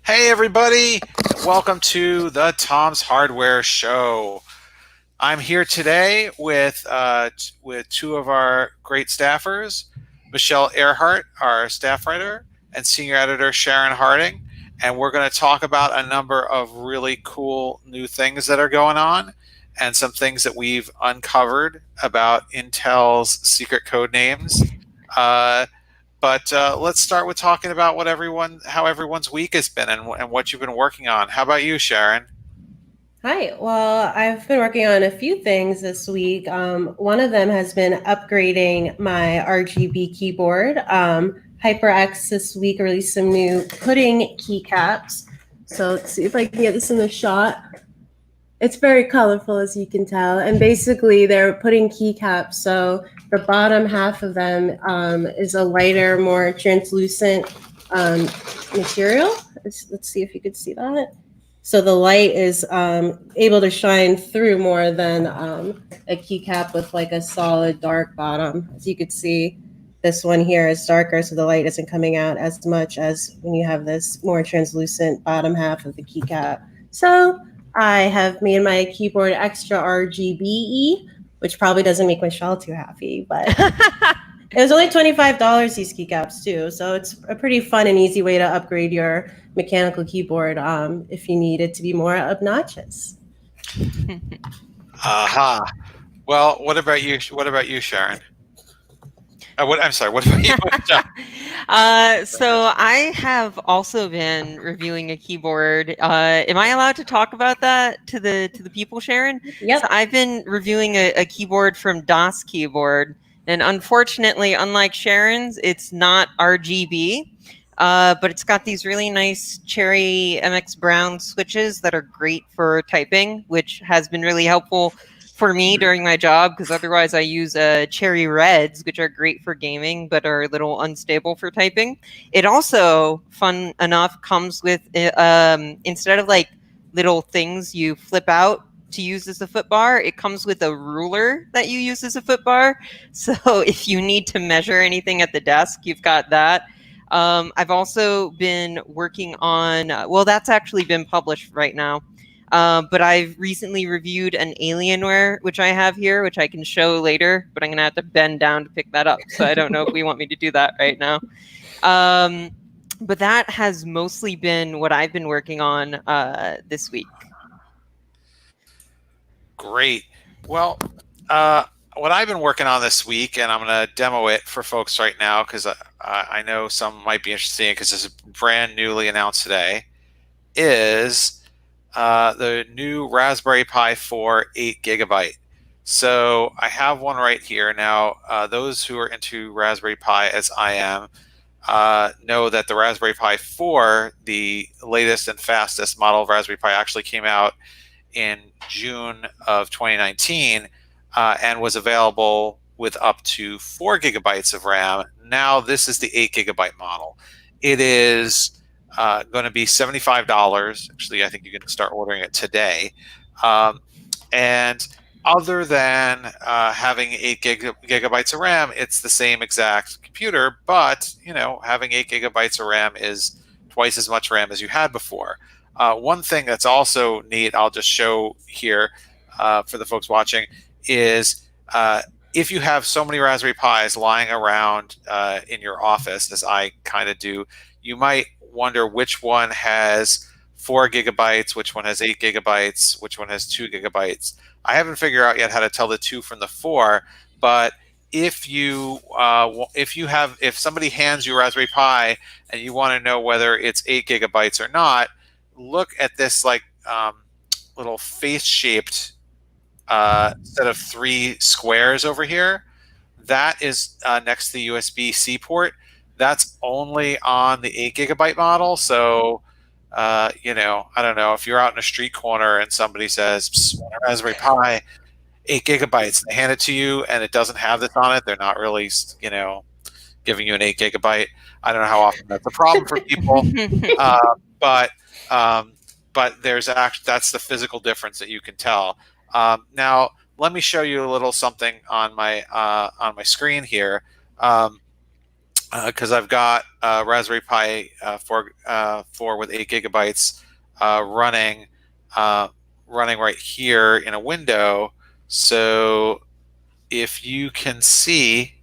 Hey everybody, welcome to the Tom's Hardware Show. I'm here today with two of our great staffers, Michelle Earhart, our staff writer, and senior editor Sharon Harding, and we're going to talk about a number of really cool new things that are going on, and some things that we've uncovered about Intel's secret code names. Uh, but let's start with talking about how everyone's week has been, and what you've been working on. How about you, Sharon? Hi. Well, I've been working on a few things this week. One of them has been upgrading my RGB keyboard. HyperX this week released some new pudding keycaps. So let's see if I can get this in the shot. It's very colorful, as you can tell. And basically, they're putting keycaps. So the bottom half of them is a lighter, more translucent material. Let's see if you could see that. So the light is able to shine through more than a keycap with like a solid dark bottom. As you could see, this one here is darker, so the light isn't coming out as much as when you have this more translucent bottom half of the keycap. So I have made my keyboard extra RGB, which probably doesn't make Michelle too happy, but it was only $25 these keycaps too. So it's a pretty fun and easy way to upgrade your mechanical keyboard if you need it to be more obnoxious. Aha. Well, what about you? What about you, Sharon? I'm sorry. What about you, Michelle? So I have also been reviewing a keyboard. Am I allowed to talk about that to the people, Sharon? Yep. So I've been reviewing a keyboard from DOS Keyboard, and unfortunately, unlike Sharon's, it's not RGB. But it's got these really nice cherry MX Brown switches that are great for typing, which has been really helpful for me during my job, because otherwise I use cherry reds, which are great for gaming but are a little unstable for typing. It also, fun enough, comes with instead of like little things you flip out to use as a foot bar, it comes with a ruler that you use as a foot bar. So if you need to measure anything at the desk, you've got that. I've also been working on, well, that's actually been published right now. But I've recently reviewed an Alienware, which I have here, which I can show later, but I'm going to have to bend down to pick that up. So I don't know if we want me to do that right now. But that has mostly been what I've been working on this week. Great. Well, what I've been working on this week, and I'm going to demo it for folks right now because I know some might be interested in it because it's brand newly announced today, is the new Raspberry Pi 4 8 gigabyte. So I have one right here. Now, those who are into Raspberry Pi, as I am, know that the Raspberry Pi 4, the latest and fastest model of Raspberry Pi, actually came out in June of 2019 and was available with up to 4 gigabytes of RAM. Now this is the 8 gigabyte model. It is going to be $75. Actually, I think you can start ordering it today. And other than having 8 gigabytes of RAM, it's the same exact computer, but having 8 gigabytes of RAM is twice as much RAM as you had before. One thing that's also neat, I'll just show here for the folks watching, is if you have so many Raspberry Pis lying around in your office, as I kind of do, you might wonder which one has 4 gigabytes, which one has 8 gigabytes, which one has 2 gigabytes. I haven't figured out yet how to tell the 2 from the 4, but if somebody hands you a Raspberry Pi and you want to know whether it's 8 gigabytes or not, look at this little face-shaped set of 3 squares over here. That is next to the USB-C port. That's only on the 8 gigabyte model. So, I don't know, if you're out in a street corner and somebody says, "Psst, want a Raspberry Pi, 8 gigabytes, they hand it to you and it doesn't have this on it, they're not really, giving you an 8 gigabyte. I don't know how often that's a problem for people, but that's the physical difference that you can tell. Now, let me show you a little something on my screen here. because I've got Raspberry Pi 4 with 8 GB running running right here in a window. So if you can see,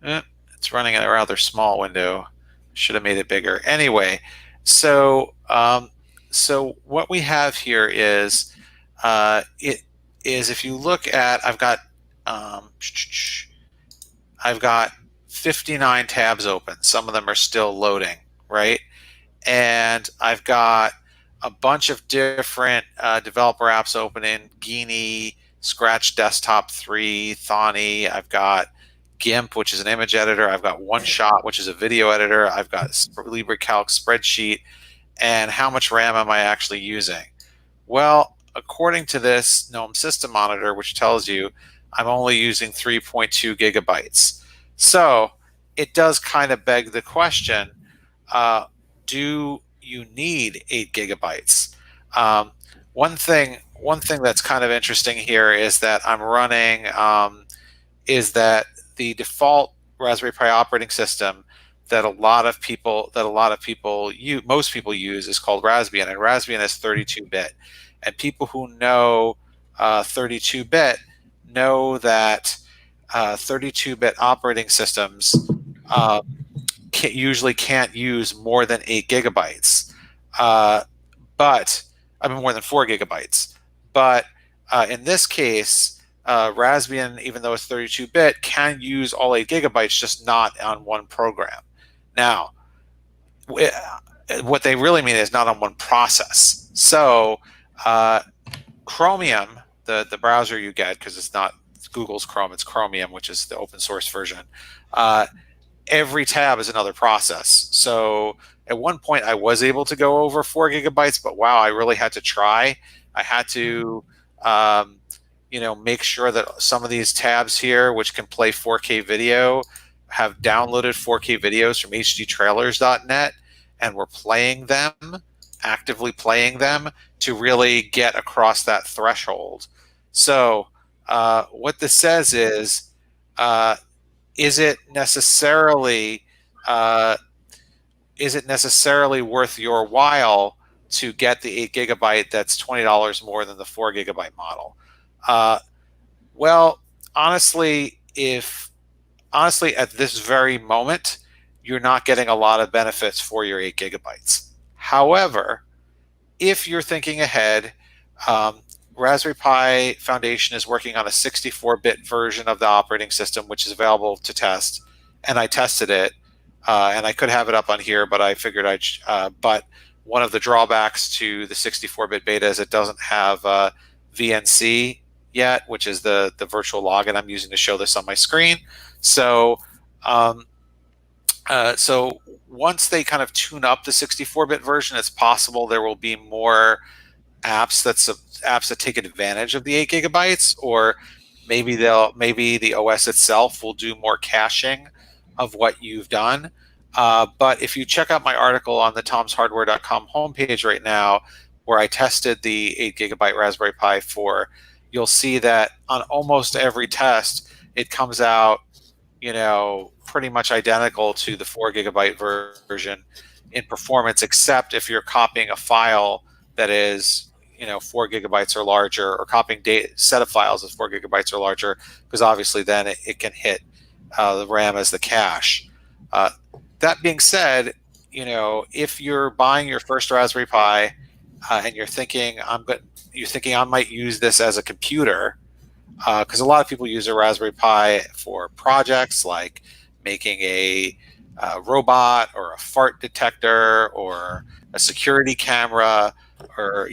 eh, it's running in a rather small window. Should have made it bigger. Anyway, so so what we have here is it is if you look at um, I've got 59 tabs open. Some of them are still loading, right? And I've got a bunch of different developer apps open in Geany, Scratch Desktop 3, Thonny. I've got GIMP, which is an image editor. I've got OneShot, which is a video editor. I've got LibreCalc spreadsheet. And how much RAM am I actually using? Well, according to this GNOME System Monitor, which tells you I'm only using 3.2 gigabytes. So it does kind of beg the question, uh, do you need 8 gigabytes? Um, one thing that's kind of interesting here is that I'm running is that the default Raspberry Pi operating system that a lot of people use, most people use, is called Raspbian, and Raspbian is 32-bit. And people who know 32-bit know that 32-bit operating systems uh, usually can't use more than 8 GB, uh, but I mean more than 4 GB. But in this case, Raspbian, even though it's 32-bit, can use all 8 GB, just not on one program. Now, what they really mean is not on one process. So, Chromium, the browser you get, because it's not Google's Chrome, it's Chromium, which is the open source version. Every tab is another process. So at one point I was able to go over 4 GB, but wow, I really had to try. I had to, make sure that some of these tabs here, which can play 4K video, have downloaded 4K videos from hdtrailers.net and were playing them, actively playing them, to really get across that threshold. So what this says uh, is it necessarily uh, is it necessarily worth your while to get the 8 GB that's $20 more than the 4 GB model? Uh, well, honestly, if honestly at this very moment, you're not getting a lot of benefits for your 8 GB. However, if you're thinking ahead, um, Raspberry Pi Foundation is working on a 64-bit version of the operating system, which is available to test, and I tested it, and I could have it up on here, but I figured but one of the drawbacks to the 64-bit beta is it doesn't have VNC yet, which is the virtual login I'm using to show this on my screen. So, so once they kind of tune up the 64-bit version, it's possible there will be more apps that take advantage of the 8 GB, or maybe the OS itself will do more caching of what you've done. But if you check out my article on the tomshardware.com homepage right now, where I tested the 8 GB Raspberry Pi 4, you'll see that on almost every test, it comes out, pretty much identical to the 4 GB version in performance, except if you're copying a file that is 4 GB or larger, or copying set of files of 4 GB or larger, because obviously then it can hit the RAM as the cache. That being said, if you're buying your first Raspberry Pi and you're thinking I might use this as a computer, because a lot of people use a Raspberry Pi for projects like making a robot or a fart detector or a security camera, or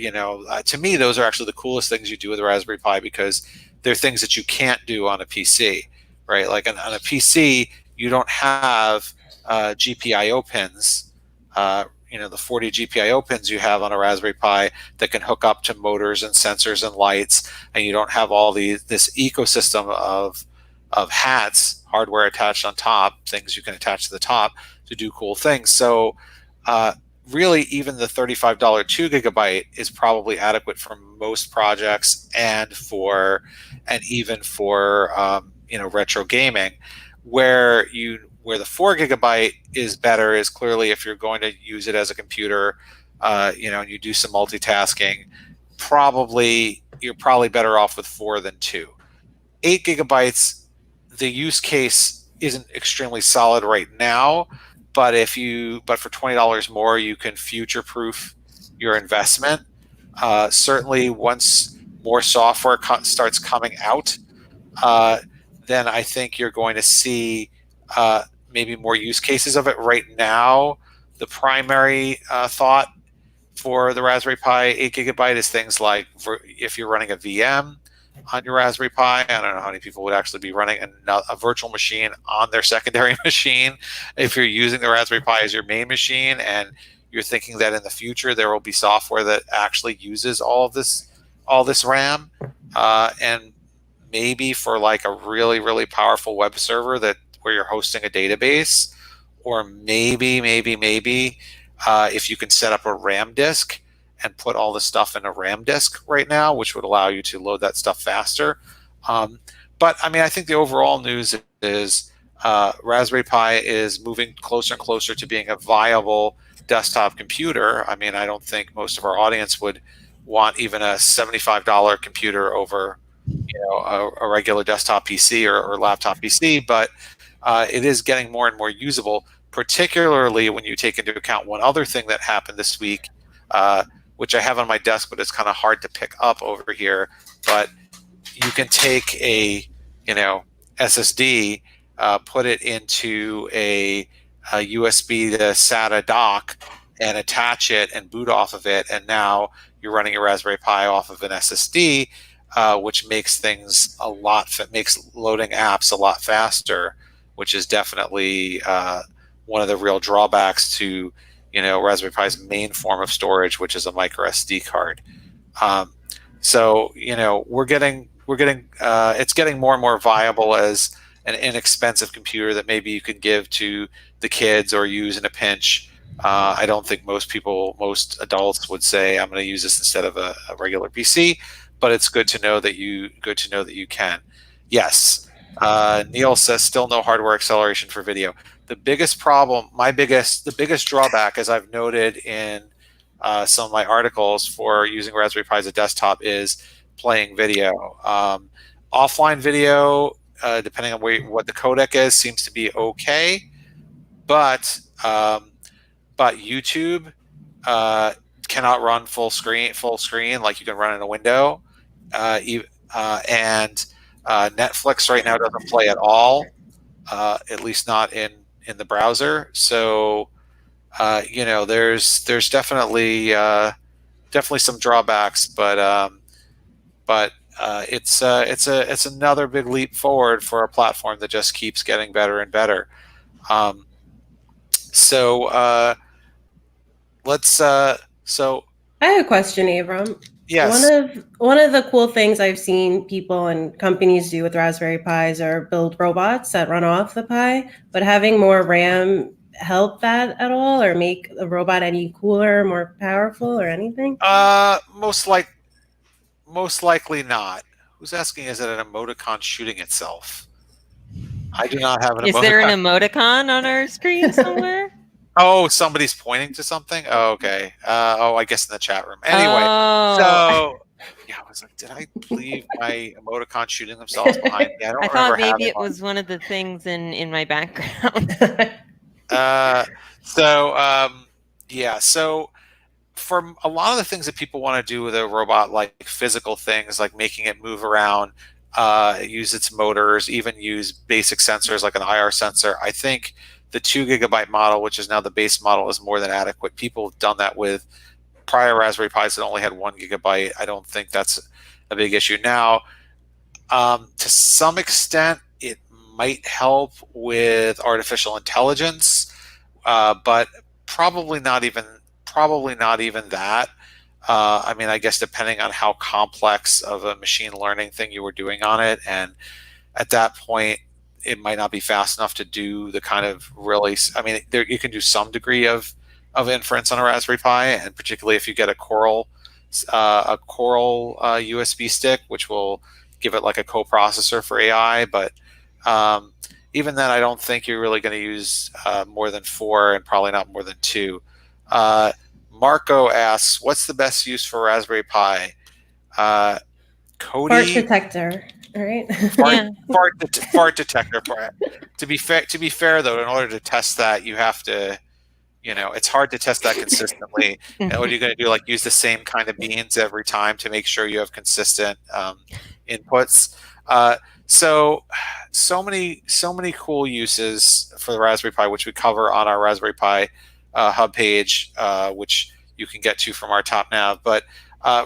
to me those are actually the coolest things you do with a Raspberry Pi, because they're things that you can't do on a PC, right? Like on a PC you don't have GPIO pins, the 40 GPIO pins you have on a Raspberry Pi that can hook up to motors and sensors and lights, and you don't have all this ecosystem of hats, hardware attached on top, things you can attach to the top to do cool things. So really, even the $35 2 GB is probably adequate for most projects, and even for retro gaming, where Where the 4 GB is better is clearly if you're going to use it as a computer, and you do some multitasking, you're probably better off with 4 than 2. 8 GB, the use case isn't extremely solid right now, but for $20 more, you can future-proof your investment. Certainly, once more software starts coming out, uh, then I think you're going to see maybe more use cases of it. Right now, the primary thought for the Raspberry Pi 8 GB is things like if you're running a VM on your Raspberry Pi. I don't know how many people would actually be running a virtual machine on their secondary machine. If you're using the Raspberry Pi as your main machine and you're thinking that in the future there will be software that actually uses all this RAM, and maybe for like a really, really powerful web server where you're hosting a database, or maybe if you can set up a RAM disk and put all the stuff in a RAM disk right now, which would allow you to load that stuff faster. But I mean, I think the overall news is Raspberry Pi is moving closer and closer to being a viable desktop computer. I mean, I don't think most of our audience would want even a $75 computer over a regular desktop PC or laptop PC, but it is getting more and more usable, particularly when you take into account one other thing that happened this week, which I have on my desk, but it's kind of hard to pick up over here. But you can take a SSD, put it into a USB to SATA dock, and attach it and boot off of it, and now you're running your Raspberry Pi off of an SSD, which makes makes loading apps a lot faster, which is definitely one of the real drawbacks to Raspberry Pi's main form of storage, which is a micro SD card. So it's getting more and more viable as an inexpensive computer that maybe you can give to the kids or use in a pinch. I don't think most adults would say I'm going to use this instead of a regular PC, but it's good to know that you can. Yes, Neil says still no hardware acceleration for video. The biggest problem, the biggest drawback, as I've noted in some of my articles for using Raspberry Pi as a desktop, is playing video. Offline video, depending on what the codec is, seems to be okay, but YouTube cannot run full screen like you can run in a window, and Netflix right now doesn't play at all, at least not in the browser. So there's definitely some drawbacks, but it's another big leap forward for a platform that just keeps getting better and better. So I have a question, Abram. yes. One of the cool things I've seen people and companies do with Raspberry Pis are build robots that run off the Pi, but having more RAM help that at all, or make the robot any cooler, more powerful, or anything? Most likely not. Who's asking? Is it an emoticon shooting itself? I do not have an emoticon. Is there an emoticon on our screen somewhere? Oh, somebody's pointing to something? Oh, okay. I guess in the chat room. Anyway, Oh. so yeah, I was like, did I leave my emoticon shooting themselves behind me? I thought maybe it was one of the things in my background. So for a lot of the things that people want to do with a robot, like physical things, like making it move around, use its motors, even use basic sensors like an IR sensor, I think the 2 GB model, which is now the base model, is more than adequate. People have done that with prior Raspberry Pis that only had 1 GB. I don't think that's a big issue. Now, to some extent, it might help with artificial intelligence, but probably not even that. I mean, I guess depending on how complex of a machine learning thing you were doing on it, and at that point, it might not be fast enough to do the kind of really. I mean, you can do some degree of inference on a Raspberry Pi, and particularly if you get a Coral USB stick, which will give it like a coprocessor for AI. But even then, I don't think you're really going to use more than 4 and probably not more than 2. Uh, Marco asks, what's the best use for Raspberry Pi? Uh, Fart Cody, detector. All right. fart, Yeah. fart detector. To be fair, though, in order to test that, you have to, it's hard to test that consistently. And what are you going to do? Like use the same kind of beans every time to make sure you have consistent inputs. Uh, so, so many cool uses for the Raspberry Pi, which we cover on our Raspberry Pi hub page, which you can get to from our top nav. But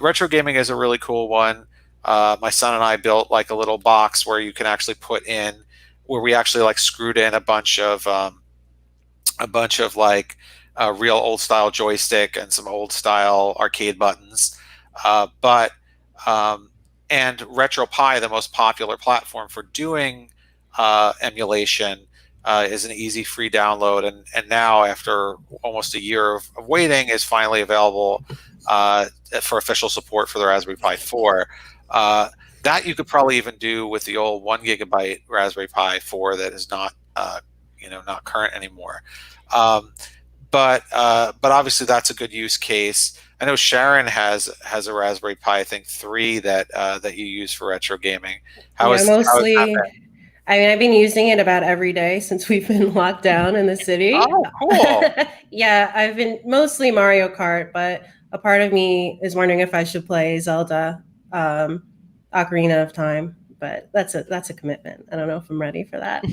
retro gaming is a really cool one. My son and I built like a little box where you can actually put in, where we actually like screwed in a bunch of like real old style joystick and some old style arcade buttons. But and RetroPie, the most popular platform for doing emulation, is an easy free download, and now after almost a year of waiting, is finally available for official support for the Raspberry Pi 4. That you could probably even do with the old 1 GB Raspberry Pi 4 that is not current anymore. Um, but obviously that's a good use case. I know Sharon has a Raspberry Pi, I think 3 that you use for retro gaming. How Yeah, is that mostly. been? I mean, I've been using it about every day since we've been locked down in the city. Oh, cool. Yeah, I've been mostly Mario Kart, but a part of me is wondering if I should play Zelda, um, Ocarina of Time. But that's a commitment. I don't know if I'm ready for that.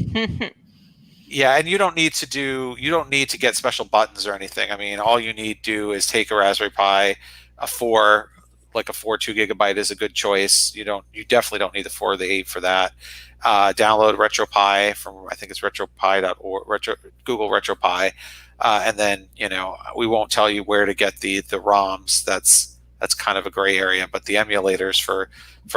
Yeah, and you don't need to get special buttons or anything. I mean, all you need to do is take a Raspberry Pi, a 4, like a 4 2 GB is a good choice. You definitely don't need the 4 or the 8 for that. Download RetroPie from, I think it's retropie.org, Google RetroPie, and then we won't tell you where to get the ROMs. That's kind of a gray area, but the emulators for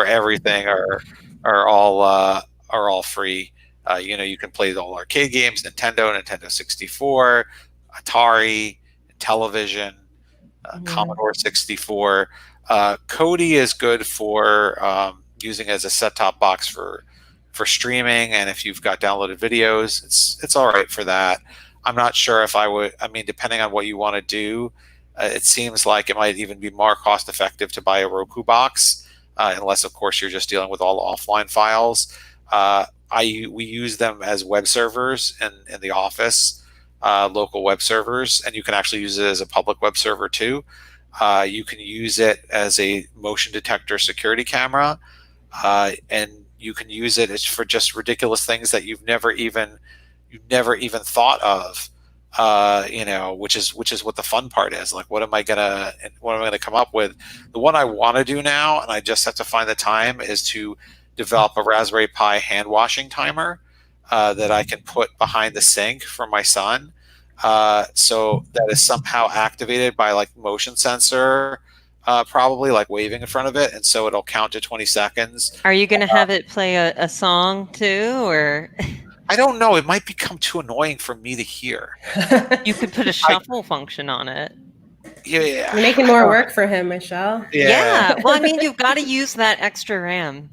everything are all free. You can play all arcade games, Nintendo 64, Atari, Television, Yeah. Commodore 64. Kodi is good for using as a set-top box for streaming, and if you've got downloaded videos, it's all right for that. I'm not sure if I would. I mean, depending on what you want to do, it seems like it might even be more cost-effective to buy a Roku box, unless, of course, you're just dealing with all the offline files. We use them as web servers in the office, local web servers, and you can actually use it as a public web server too. You can use it as a motion detector security camera, and you can use it for just ridiculous things that you've never even thought of. Which is what the fun part is. Like, what am I gonna come up with? The one I want to do now, and I just have to find the time, is to develop a Raspberry Pi hand washing timer that I can put behind the sink for my son. So that is somehow activated by like motion sensor, probably like waving in front of it, and so it'll count to 20 seconds. Are you going to have it play a song too, or I don't know. It might become too annoying for me to hear. you could put a I shuffle function on it? Yeah, You're making I more don't. work for him, Michelle. Yeah, Yeah. Well, I mean, you've got to use that extra RAM.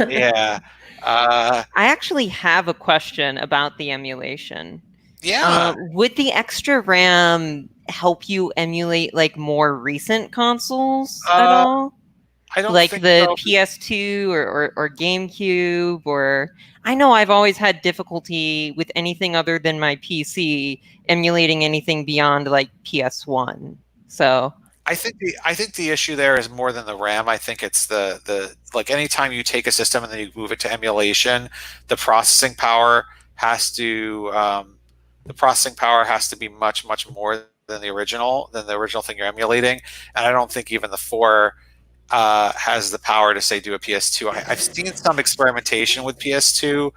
yeah, uh, I actually have a question about the emulation. yeah. Would the extra RAM help you emulate like more recent consoles at Uh, all? I don't Like think the so. PS2 or GameCube, or I know I've always had difficulty with anything other than my PC emulating anything beyond like PS1. So, I think the issue there is more than the RAM. I think it's the like anytime you take a system and then you move it to emulation, the processing power has to be much more than the original thing you're emulating. And I don't think even the 4 has the power to say do a PS2. I've seen some experimentation with PS2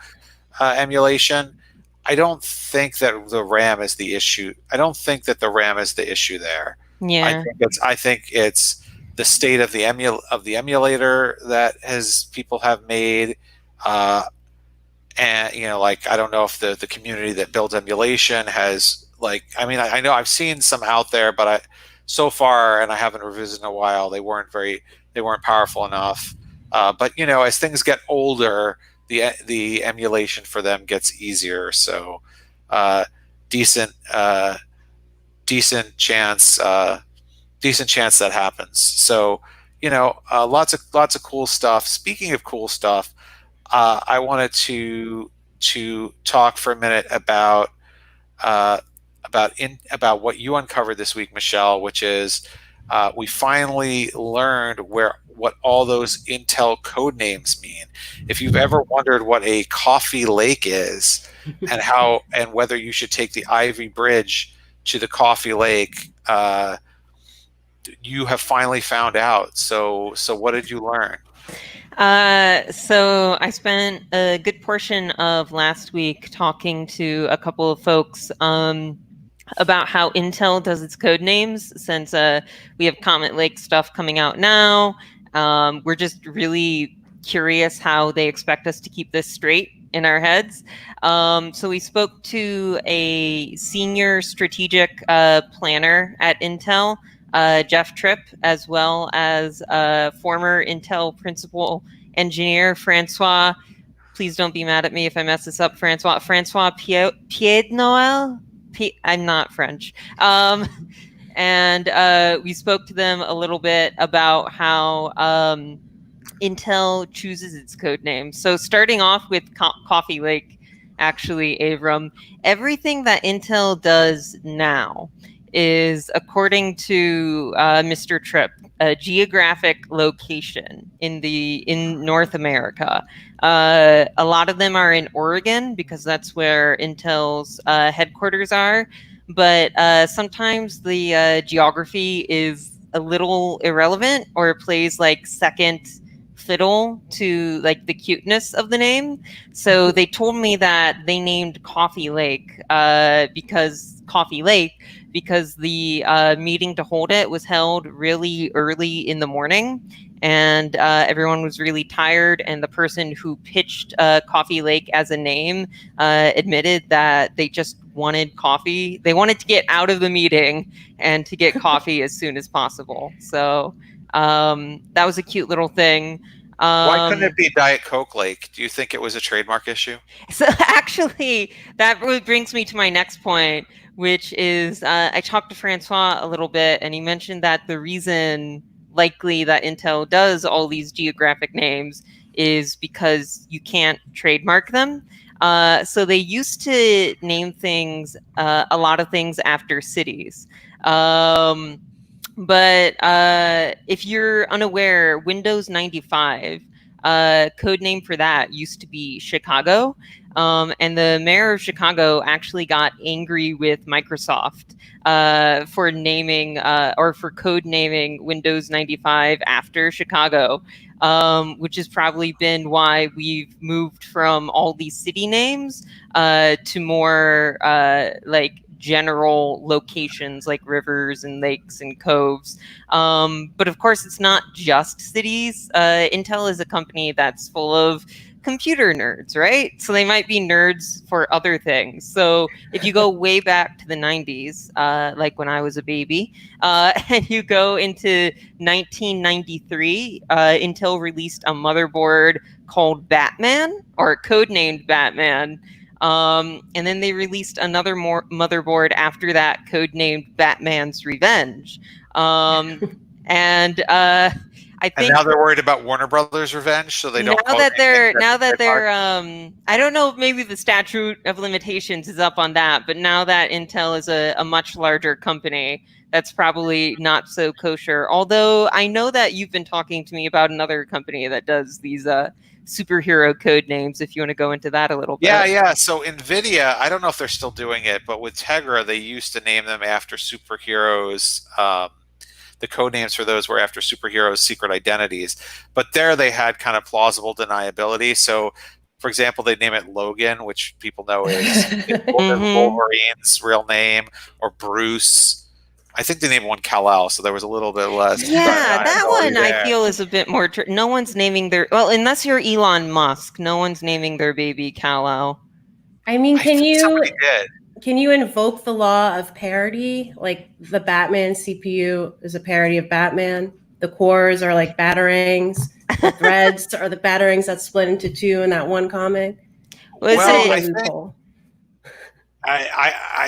emulation. I don't think that the RAM is the issue. I don't think that the RAM is the issue there. I yeah. think it's the state of the emulator that has people have made, uh, and like, I don't know if the community that builds emulation has, like, I mean, I know I've seen some out there, but so far, and I haven't revisited in a while, they weren't powerful enough. But as things get older, the emulation for them gets easier. So uh, decent decent chance decent chance that happens. So lots of cool stuff. Speaking of cool stuff, I wanted to talk for a minute uh, about what you uncovered this week, Michelle, which is we finally learned what all those Intel code names mean. If you've ever wondered what a coffee lake is and whether you should take the Ivy Bridge to the Coffee Lake, you have finally found out. So what did you learn? So I spent a good portion of last week talking to a couple of folks about how Intel does its code names, since we have Comet Lake stuff coming out now. We're just really curious how they expect us to keep this straight in our heads. So we spoke to a senior strategic planner at Intel, Jeff Tripp, as well as former Intel principal engineer, Francois. Please don't be mad at me if I mess this up, Francois. Francois Pied-Noel? I'm not French. And we spoke to them a little bit about how Intel chooses its code name. So starting off with Coffee Lake, actually, Avram, everything that Intel does now is, according to Mr. Tripp, a geographic location in North America. A lot of them are in Oregon because that's where Intel's headquarters are. But sometimes the geography is a little irrelevant or plays like second fiddle to like the cuteness of the name. So they told me that they named Coffee Lake because the meeting to hold it was held really early in the morning, and everyone was really tired. And the person who pitched Coffee Lake as a name admitted that they just wanted coffee. They wanted to get out of the meeting and to get coffee as soon as possible. So that was a cute little thing. Why couldn't it be Diet Coke Lake? Do you think it was a trademark issue? So actually, that really brings me to my next point, which is I talked to Francois a little bit, and he mentioned that the reason likely that Intel does all these geographic names is because you can't trademark them. So they used to name things, a lot of things after cities. But if you're unaware, Windows 95, code name for that used to be Chicago. And the mayor of Chicago actually got angry with Microsoft for naming or for code naming Windows 95 after Chicago, which has probably been why we've moved from all these city names to more like general locations like rivers and lakes and coves. But of course, it's not just cities. Intel is a company that's full of computer nerds, right? So they might be nerds for other things. So if you go way back to the 90s, like when I was a baby, and you go into 1993, Intel released a motherboard called Batman, or codenamed Batman. And then they released another motherboard after that, codenamed Batman's Revenge. And I think, and now they're worried about Warner Brothers' revenge, so they don't. now that they're I don't know if maybe the statute of limitations is up on that, but now that Intel is a much larger company, that's probably not so kosher. Although I know that you've been talking to me about another company that does these superhero code names, if you want to go into that a little bit. Yeah. So NVIDIA, I don't know if they're still doing it, but with Tegra, they used to name them after superheroes. The code names for those were after superheroes' secret identities. But there they had kind of plausible deniability. So, for example, they name it Logan, which people know is Wolverine's real name, or Bruce. I think they named one Kal-El, so there was a little bit less. Yeah, that one I feel is a bit more. No one's naming their, well, unless you're Elon Musk, no one's naming their baby Kal-El. I mean, somebody did. Can you invoke the law of parody? Like the Batman CPU is a parody of Batman. the cores are like batarangs. The threads are the batarangs that split into two in that one comic. Was It's a Well, big I it? think loophole.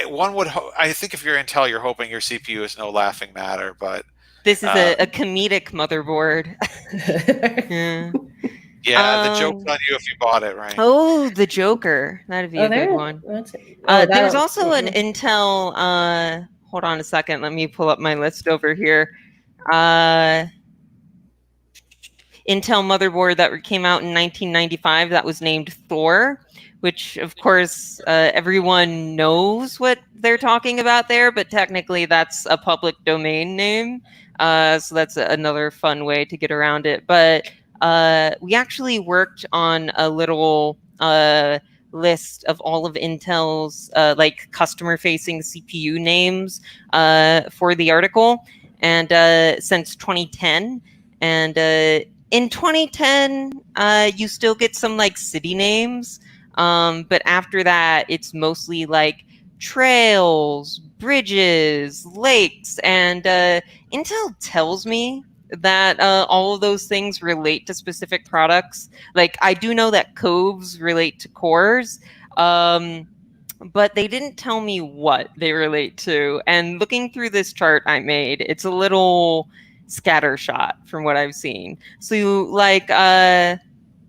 one would I think if you're Intel, you're hoping your CPU is no laughing matter, but This is uh, a comedic motherboard. Yeah. yeah, the joke's on you if you bought it, right? Oh, the Joker. That'd be Oh, a good there. one. That's oh There's that. also an Intel. Hold on a second. Let me pull up my list over here. Uh, Intel motherboard that came out in 1995 that was named Thor, which, of course, everyone knows what they're talking about there, but technically that's a public domain name. So that's another fun way to get around it. But we actually worked on a little list of all of Intel's like customer-facing CPU names for the article, and since 2010, and in 2010, you still get some like city names, but after that, it's mostly like trails, bridges, lakes, and Intel tells me that all of those things relate to specific products. Like I do know that coves relate to cores. But they didn't tell me what they relate to. And looking through this chart I made, it's a little scattershot from what I've seen. So, like,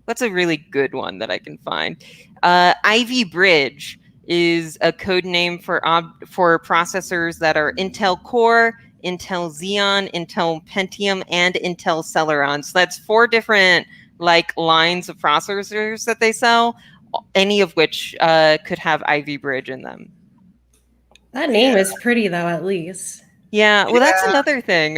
what's a really good one that I can find? Ivy Bridge is a code name for processors that are Intel Core, Intel Xeon, Intel Pentium, and Intel Celeron. So that's four different like lines of processors that they sell, any of which could have Ivy Bridge in them. That name is pretty though, at least. Yeah, well, that's Yeah, another thing.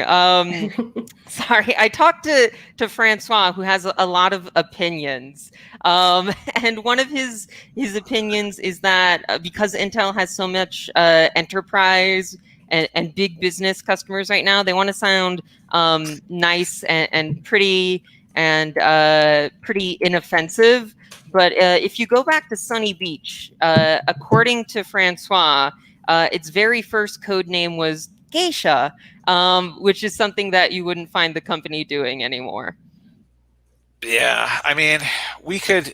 Sorry, I talked to Francois, who has a lot of opinions, and one of his opinions is that because Intel has so much enterprise and big business customers right now, they want to sound nice and pretty and pretty inoffensive. But if you go back to Sunny Beach, according to Francois, its very first code name was Geisha, which is something that you wouldn't find the company doing anymore. yeah. I mean, we could.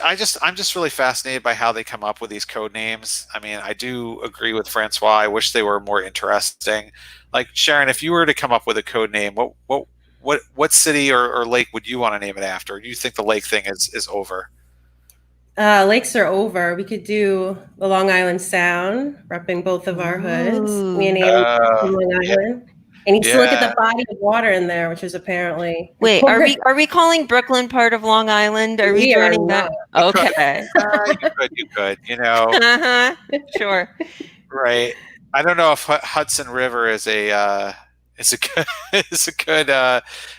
I'm just really fascinated by how they come up with these code names. I mean, I do agree with Francois. I wish they were more interesting. Like Sharon, if you were to come up with a code name, what city or lake would you want to name it after? Or do you think the lake thing is over? Lakes are over. We could do the Long Island Sound, repping both of our hoods. Me and Ooh. Aiden from Long Yeah, Island. And you still look at yeah. the body of water in there, which is apparently Wait, important. are we calling Brooklyn part of Long Island? Are we We are joining that? not. You could, Okay. you could. You know, Uh-huh. Sure. right? I don't know if Hudson River is a good is a good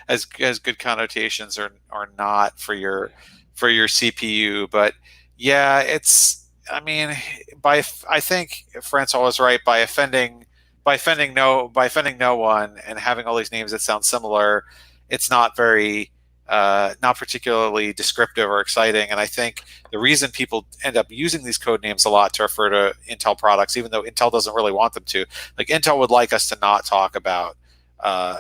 as good connotations or not for your CPU, but yeah, it's. I mean, I think Francois was right by offending no one and having all these names that sound similar. It's not very not particularly descriptive or exciting. And I think the reason people end up using these code names a lot to refer to Intel products, even though Intel doesn't really want them to, like Intel would like us to not talk about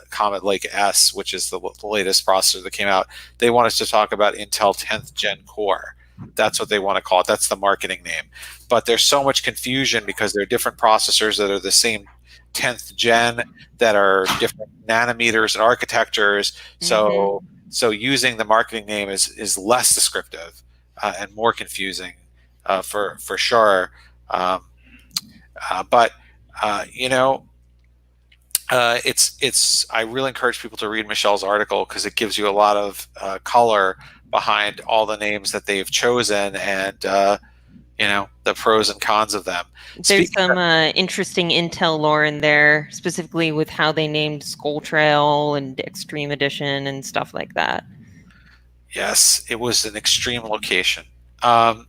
Comet Lake S, which is the latest processor that came out. They want us to talk about Intel 10th Gen Core. That's what they want to call it. That's the marketing name. But there's so much confusion because there are different processors that are the same 10th gen that are different nanometers and architectures. So so using the marketing name is less descriptive and more confusing for sure. But you know, it's. I really encourage people to read Michelle's article because it gives you a lot of color behind all the names that they've chosen and you know the pros and cons of them. There's Speaking some interesting Intel lore in there, specifically with how they named Skull Trail and Extreme Edition and stuff like that. Yes, it was an extreme location. Um,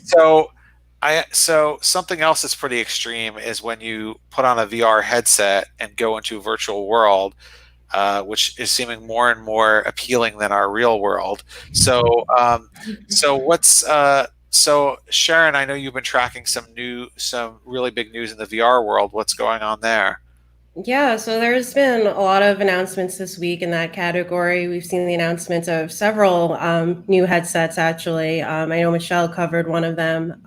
so something else that's pretty extreme is when you put on a VR headset and go into a virtual world, which is seeming more and more appealing than our real world. So so Sharon, I know you've been tracking some really big news in the VR world. What's going on there? Yeah, so there's been a lot of announcements this week in that category. We've seen the announcements of several new headsets, actually. I know Michelle covered one of them.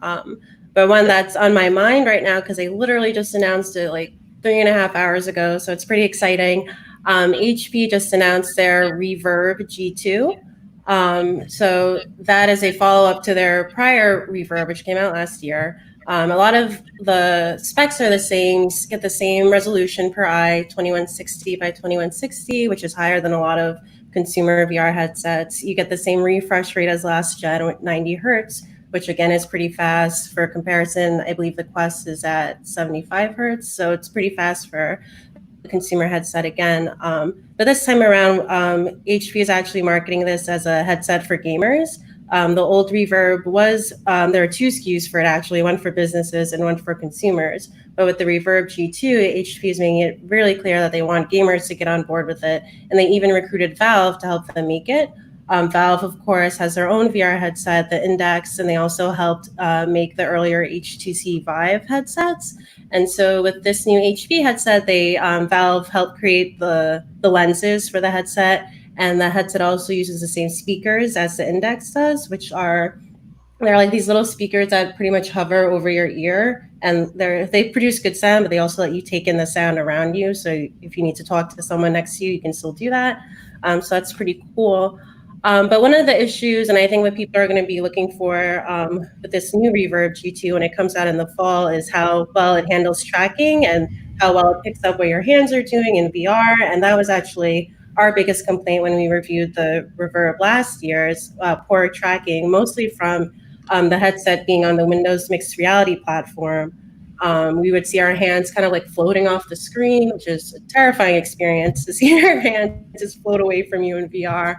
But one that's on my mind right now, because they literally just announced it like 3.5 hours ago, so it's pretty exciting. HP just announced their Reverb G2. So that is a follow up to their prior Reverb, which came out last year. A lot of the specs are the same, get the same resolution per eye, 2160 by 2160, which is higher than a lot of consumer VR headsets. You get the same refresh rate as last gen with 90 hertz, which again is pretty fast. For comparison, I believe the Quest is at 75 hertz, so it's pretty fast for a consumer headset again. But this time around, HP is actually marketing this as a headset for gamers. The old Reverb was, there are two SKUs for it actually, one for businesses and one for consumers. But with the Reverb G2, HP is making it really clear that they want gamers to get on board with it. And they even recruited Valve to help them make it. Valve, of course, has their own VR headset, the Index, and they also helped make the earlier HTC Vive headsets. And so with this new HP headset, they Valve helped create the lenses for the headset, and the headset also uses the same speakers as the Index does, which are they're like these little speakers that pretty much hover over your ear, and they produce good sound, but they also let you take in the sound around you. So if you need to talk to someone next to you, you can still do that. So that's pretty cool. But one of the issues, and I think what people are going to be looking for with this new Reverb G2 when it comes out in the fall, is how well it handles tracking and how well it picks up what your hands are doing in VR. And that was actually our biggest complaint when we reviewed the Reverb last year's poor tracking, mostly from the headset being on the Windows mixed reality platform. We would see our hands kind of like floating off the screen, which is a terrifying experience to see your hands just float away from you in VR.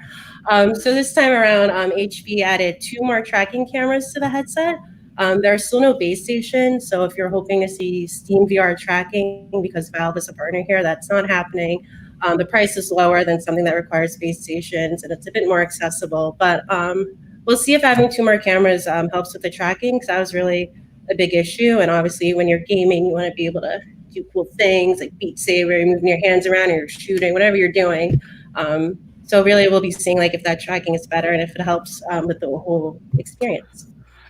So this time around, HP added two more tracking cameras to the headset. There are still no base stations, so if you're hoping to see Steam VR tracking because Valve is a partner here, that's not happening. The price is lower than something that requires base stations, and it's a bit more accessible. But we'll see if having two more cameras helps with the tracking, because that was really a big issue. And obviously, when you're gaming, you want to be able to do cool things like Beat Saber, you're moving your hands around, or you're shooting, whatever you're doing. So really, we'll be seeing like if that tracking is better and if it helps with the whole experience.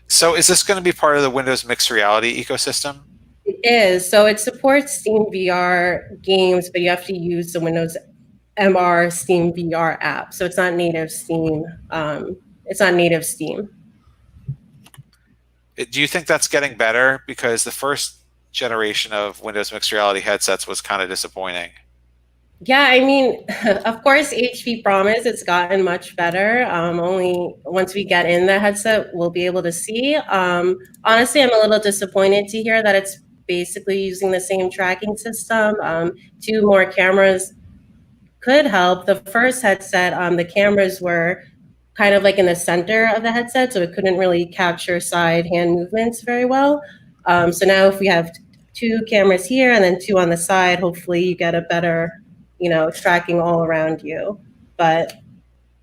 So is this going to be part of the Windows mixed reality ecosystem? It is. So it supports Steam VR games, but you have to use the Windows MR Steam VR app. So it's not native Steam. It's not native Steam. Do you think that's getting better? Because the first generation of Windows mixed reality headsets was kind of disappointing. Yeah, I mean, of course, HP promised it's gotten much better. Only once we get in the headset, we'll be able to see. Honestly, I'm a little disappointed to hear that it's basically using the same tracking system. Two more cameras could help. The first headset, the cameras were kind of like in the center of the headset, so it couldn't really capture side hand movements very well. So now if we have two cameras here and then two on the side, hopefully you get a better, tracking all around you. But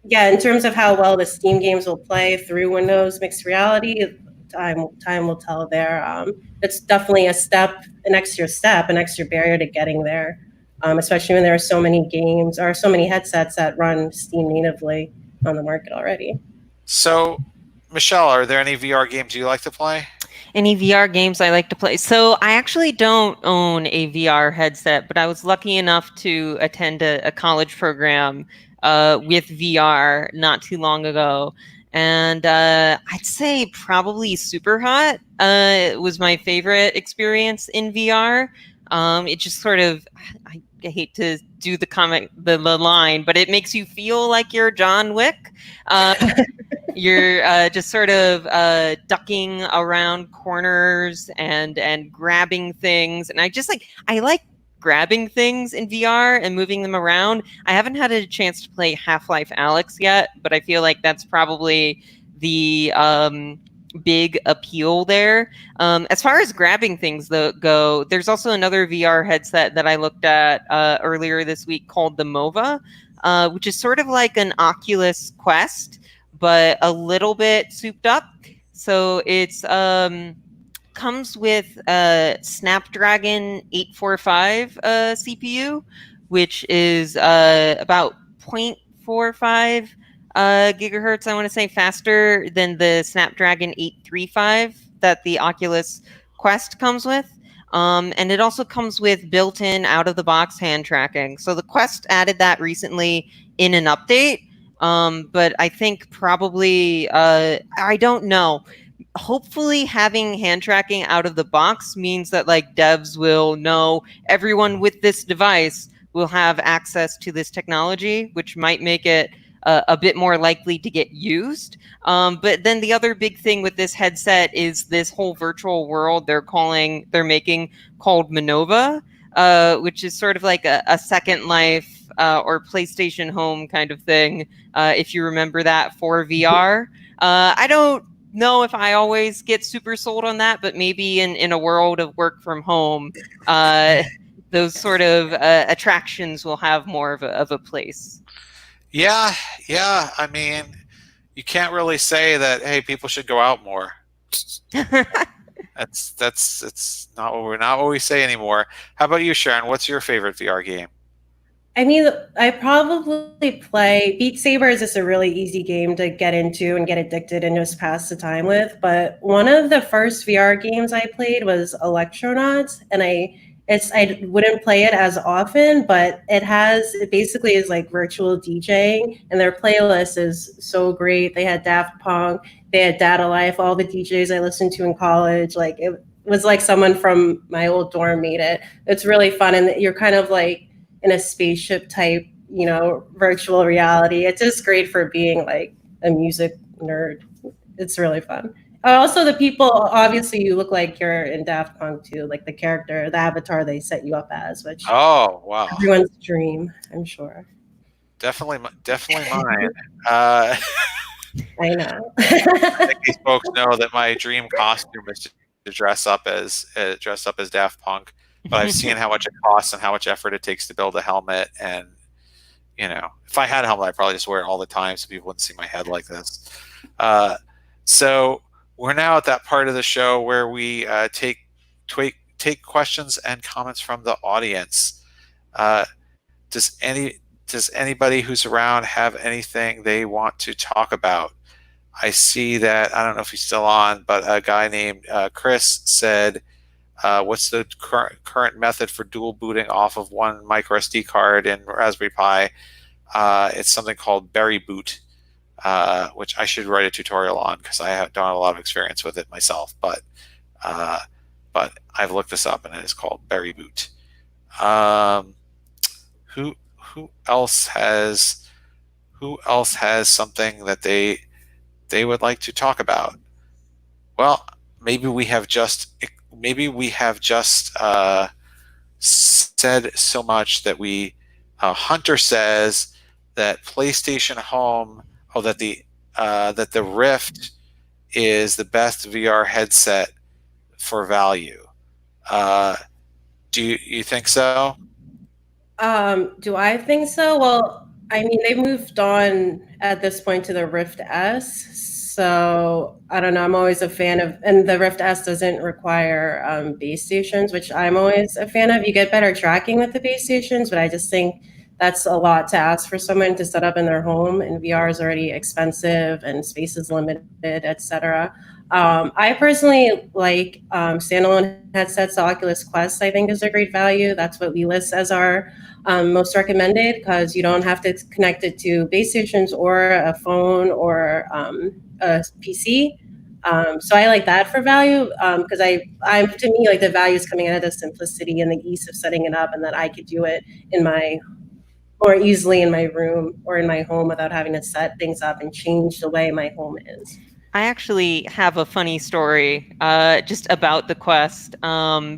yeah, in terms of how well the Steam games will play through Windows mixed reality, time will tell there. It's definitely an extra step, an extra barrier to getting there, especially when there are so many games or so many headsets that run Steam natively on the market already. So, Michelle, are there any VR games you like to play? Any VR games I like to play? So I actually don't own a VR headset, but I was lucky enough to attend a college program with VR not too long ago. And I'd say probably Super Hot was my favorite experience in VR. It just sort of, I hate to do the line, but it makes you feel like you're John Wick. You're just sort of ducking around corners and grabbing things, and I like grabbing things in VR and moving them around. I haven't had a chance to play Half-Life Alyx yet, but I feel like that's probably the big appeal there. As far as grabbing things go, there's also another VR headset that I looked at earlier this week called the MOVA, which is sort of like an Oculus Quest, but a little bit souped up. So it's comes with a Snapdragon 845 CPU, which is about 0.45 gigahertz, I want to say, faster than the Snapdragon 835 that the Oculus Quest comes with. And it also comes with built-in out-of-the-box hand tracking. So the Quest added that recently in an update. But I think probably, I don't know. Hopefully having hand tracking out of the box means that like devs will know everyone with this device will have access to this technology, which might make it a bit more likely to get used. But then the other big thing with this headset is this whole virtual world they're making called Manova, which is sort of like a Second Life or PlayStation Home kind of thing, if you remember that for VR. I don't know if I always get super sold on that, but maybe in a world of work from home, those sort of attractions will have more of a place. Yeah, yeah. I mean, you can't really say that. Hey, people should go out more. That's it's not what we say anymore. How about you, Sharon? What's your favorite VR game? I mean, I probably play Beat Saber is just a really easy game to get into and get addicted and just pass the time with. But one of the first VR games I played was Electronauts, and I wouldn't play it as often, but it basically is like virtual DJing, and their playlist is so great. They had Daft Punk, they had Data Life, all the DJs I listened to in college. Like it was like someone from my old dorm made it. It's really fun, and you're kind of like in a spaceship type, virtual reality. It's just great for being like a music nerd. It's really fun. Also, the people, obviously, you look like you're in Daft Punk too, like the character, the avatar they set you up as, which Oh, wow. everyone's dream, I'm sure. Definitely mine. Uh, I know. I think these folks know that my dream costume is to dress up as Daft Punk. But I've seen how much it costs and how much effort it takes to build a helmet. And if I had a helmet, I'd probably just wear it all the time so people wouldn't see my head like this. So we're now at that part of the show where we take questions and comments from the audience. Does anybody who's around have anything they want to talk about? I see that, I don't know if he's still on, but a guy named Chris said, what's the current method for dual booting off of one micro SD card in Raspberry Pi? It's something called Berry Boot, which I should write a tutorial on because don't have a lot of experience with it myself. But I've looked this up and it is called Berry Boot. Who else has something that they would like to talk about? Well, maybe we have just said so much that Hunter says that PlayStation Home, that the Rift is the best VR headset for value. Do you think so? Do I think so? Well, I mean, they moved on at this point to the Rift S. So I don't know. I'm always a fan of, and the Rift S doesn't require base stations, which I'm always a fan of. You get better tracking with the base stations, but I just think that's a lot to ask for someone to set up in their home, and VR is already expensive and space is limited, etc. I personally like standalone headsets. The Oculus Quest, I think, is a great value. That's what we list as our most recommended because you don't have to connect it to base stations or a phone or a PC. So I like that for value because I'm to me like the value is coming out of the simplicity and the ease of setting it up, and that I could do it more easily in my room or in my home without having to set things up and change the way my home is. I actually have a funny story just about the Quest.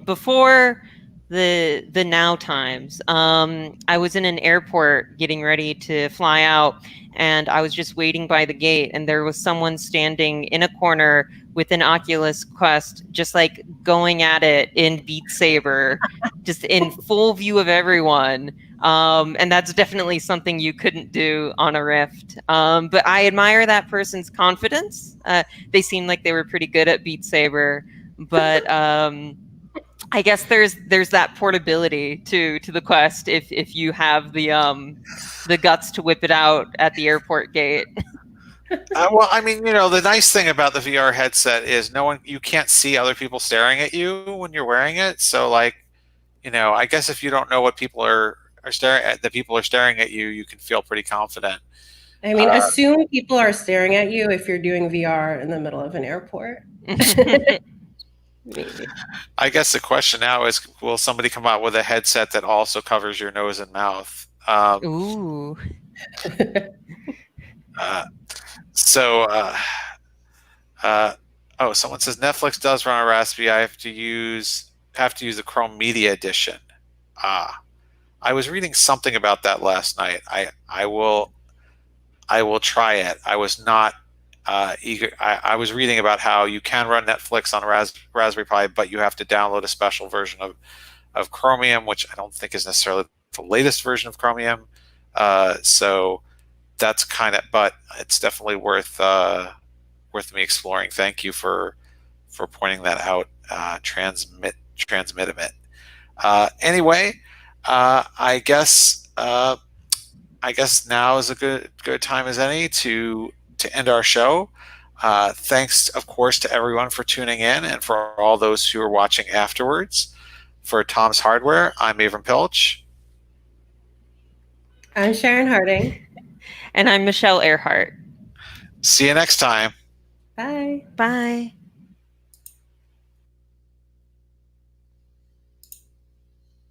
Before the now times, I was in an airport getting ready to fly out, and I was just waiting by the gate, and there was someone standing in a corner with an Oculus Quest, just like going at it in Beat Saber, just in full view of everyone. And that's definitely something you couldn't do on a Rift. But I admire that person's confidence. They seemed like they were pretty good at Beat Saber. but I guess there's that portability to the Quest if you have the guts to whip it out at the airport gate. Well, I mean, the nice thing about the VR headset is you can't see other people staring at you when you're wearing it. So, like, I guess if you don't know what people are staring at, the people are staring at you, you can feel pretty confident. I mean, assume people are staring at you if you're doing VR in the middle of an airport. Maybe. I guess the question now is, will somebody come out with a headset that also covers your nose and mouth? Ooh. So, someone says Netflix does run on Raspberry. I have to use the Chrome Media Edition. I was reading something about that last night. I will try it. I was not eager. I was reading about how you can run Netflix on Raspberry Pi, but you have to download a special version of Chromium, which I don't think is necessarily the latest version of Chromium. So that's but it's definitely worth me exploring. Thank you for pointing that out. Transmitimit. Anyway, I guess now is a good time as any to end our show. Thanks, of course, to everyone for tuning in and for all those who are watching afterwards. For Tom's Hardware, I'm Avram Pilch. I'm Sharon Harding. And I'm Michelle Earhart. See you next time. Bye. Bye.